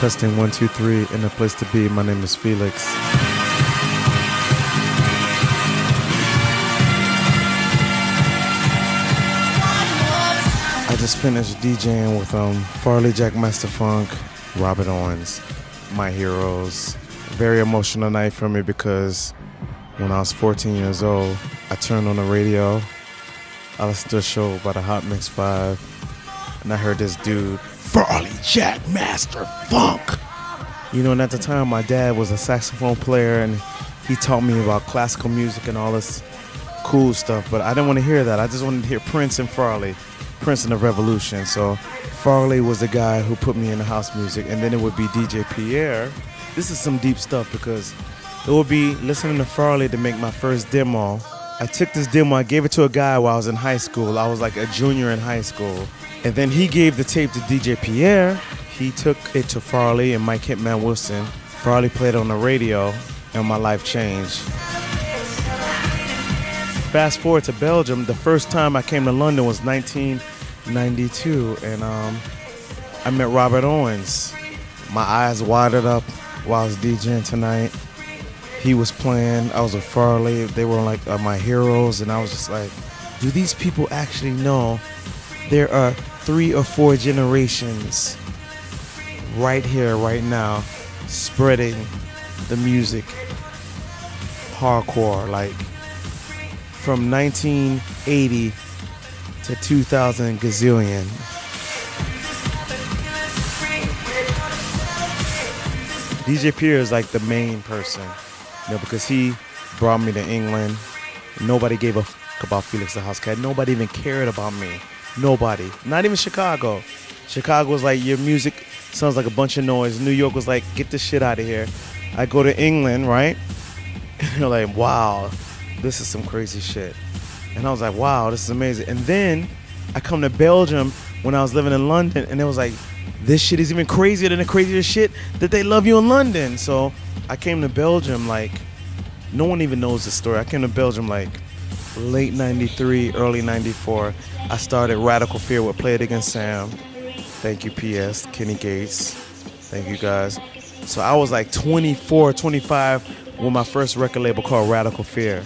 Testing 1, 2, 3 in the place to be. My name is Felix. I just finished DJing with Farley, Jackmaster Funk, Robert Owens, my heroes. Very emotional night for me because when I was 14 years old, I turned on the radio. I listened to a show by the Hotmix Five, and I heard this dude, Farley, Jackmaster Funk. You know, and at the time, my dad was a saxophone player, and he taught me about classical music and all this cool stuff, but I didn't want to hear that. I just wanted to hear Prince and Farley, Prince and the Revolution. So Farley was the guy who put me into house music, and then it would be DJ Pierre. This is some deep stuff because it would be listening to Farley to make my first demo. I took this demo, I gave it to a guy while I was in high school. I was like a junior in high school. And then he gave the tape to DJ Pierre. He took it to Farley and Mike Hitman Wilson. Farley played on the radio, and my life changed. Fast forward to Belgium, the first time I came to London was 1992, and I met Robert Owens. My eyes widened up while I was DJing tonight. He was playing, I was with Farley, they were like my heroes, and I was just like, do these people actually know there are 3 or 4 generations right here, right now, spreading the music hardcore, like from 1980 to 2000 gazillion. DJ Pierre is like the main person, you know, because he brought me to England. Nobody gave a fuck about Felix da Housecat. Nobody even cared about me. Nobody. Not even Chicago. Chicago was like, your music sounds like a bunch of noise. New York was like, get this shit out of here. I go to England, right? And they're like, wow, this is some crazy shit. And I was like, wow, this is amazing. And then I come to Belgium when I was living in London, and it was like, this shit is even crazier than the craziest shit that they love you in London. So I came to Belgium like, no one even knows the story. I came to Belgium like late 93, early 94. I started Radical Fear with Play It Against Sam. Thank you, PS, Kenny Gates. Thank you, guys. So I was like 24, 25 with my first record label called Radical Fear.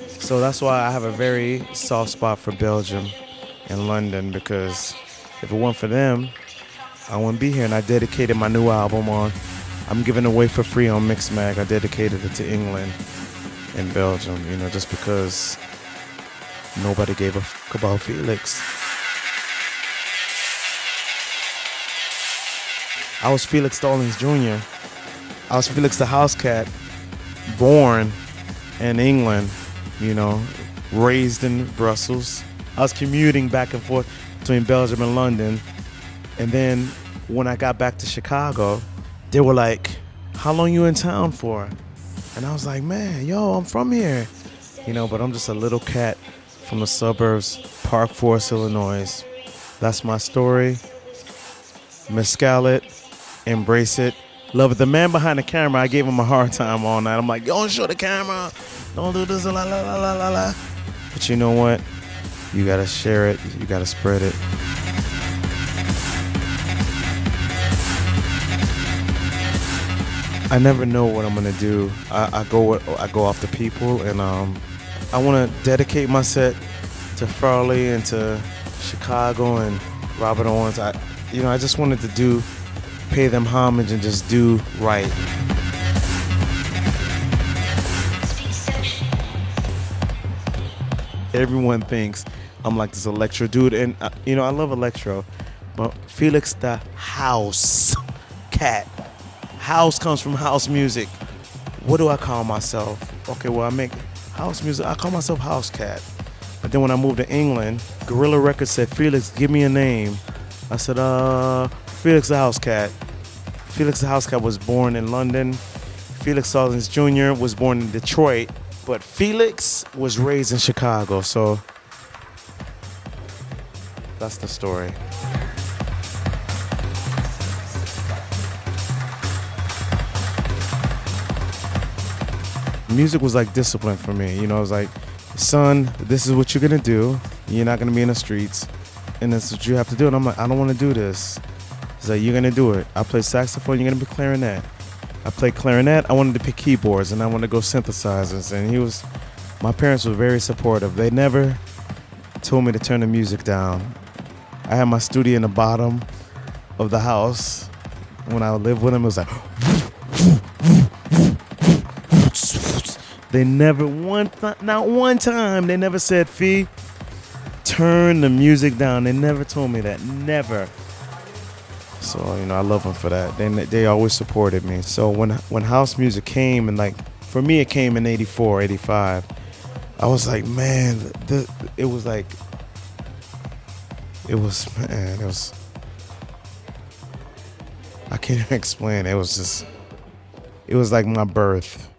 So that's why I have a very soft spot for Belgium and London, because if it weren't for them, I wouldn't be here. And I dedicated my new album I'm giving away for free on Mixmag. I dedicated it to England and Belgium, you know, just because nobody gave a fuck about Felix. I was Felix Stallings Jr. I was Felix da Housecat, born in England, you know, raised in Brussels. I was commuting back and forth between Belgium and London. And then when I got back to Chicago, they were like, how long you in town for? And I was like, man, yo, I'm from here. You know, but I'm just a little cat from the suburbs, Park Forest, Illinois. That's my story. Mescal it, embrace it, love it. The man behind the camera, I gave him a hard time all night. I'm like, don't show the camera. Don't do this, la la la la la la. But you know what? You gotta share it. You gotta spread it. I never know what I'm gonna do. I go off the people, and I want to dedicate my set to Farley and to Chicago and Robert Owens. I just wanted to pay them homage and just do right. Everyone thinks I'm like this electro dude, and I love electro, but Felix da Housecat. House comes from house music. What do I call myself? Okay, well, I make house music. I call myself Housecat. But then when I moved to England, Guerrilla Records said, Felix, give me a name. I said, Felix da Housecat. Felix da Housecat was born in London. Felix Stallings Jr. was born in Detroit. But Felix was raised in Chicago, so that's the story. Music was like discipline for me. You know, it was like, son, this is what you're gonna do. You're not gonna be in the streets, and that's what you have to do. And I'm like, I don't want to do this. He's like, you're gonna do it. I play saxophone, you're gonna be clarinet. I play clarinet, I wanted to pick keyboards, and I wanted to go synthesizers. And my parents were very supportive. They never told me to turn the music down. I had my studio in the bottom of the house. When I lived with them, it was like, they never, not one time, they never said, Fee, turn the music down. They never told me that, never. So, I love them for that. They always supported me. So when house music came, and like, for me, it came in 84, 85, I was like, man, it was, I can't even explain. It was like my birth.